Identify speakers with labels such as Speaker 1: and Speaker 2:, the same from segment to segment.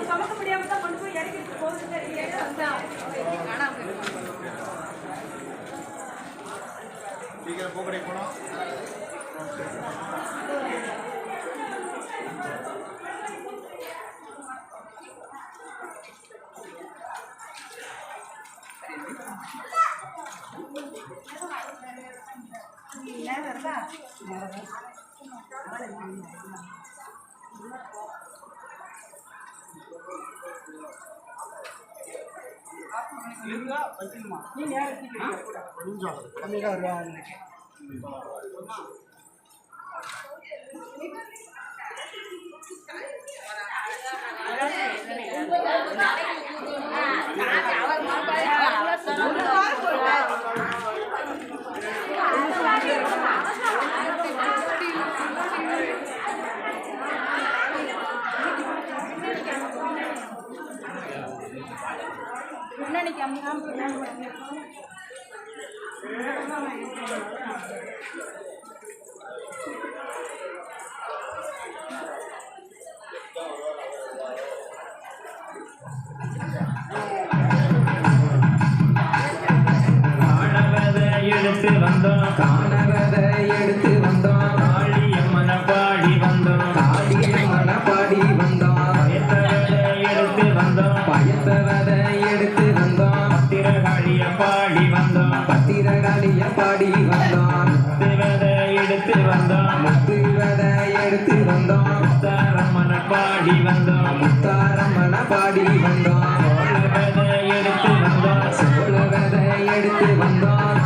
Speaker 1: சமக்க முடியாம தான் கொண்டு போய் இறக்கிட்டு போகுது.
Speaker 2: சீக்கிரம் போக்கடை போனோம்.
Speaker 3: காணவதை எடுத்து வந்தோம் காளியம்மனை பாடி வந்தோம் பயத்தவதை எடுத்து வந்தோம் பத்திரகாளிய பாடி வந்தோம் முத்துவதை எடுத்து வந்தோம் முத்தாரம்மனை பாடி வந்தோம் சோழவதை எடுத்து வந்தோம்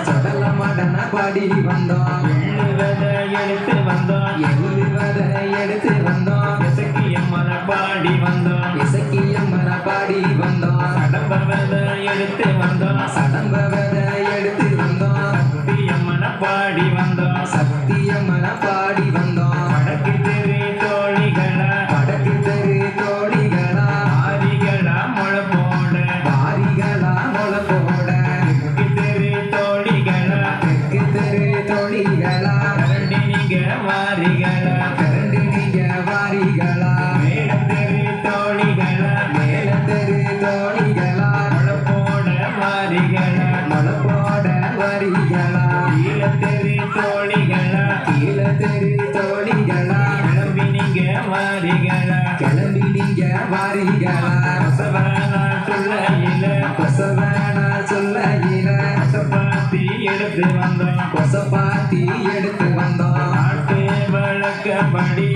Speaker 3: சடல மடன பாடி வந்தோம் எள்ளுவதை எடுத்து வந்தோம் இசக்கியம்மனை பாடி வந்தோம் சடம்பவதை எடுத்து வந்தோம் சத்தியம்மனை பாடி வந்தோம் படக்கு தெரு தோழிகளா வாரிகளா முளை போட தெற்கு தெரு தோழிகளா கரண்டி நீங்க வாரிகளா மேல தெரு தோழிகளா முளை போட வாரிகளா கீழ தெரு தோழிகளா கிளம்பி நீங்க வாரிகளா கொசவனா சொல்லையில கொசப்பாத்தி எடுத்து வந்தோம் நாட்டு வழக்கப்படி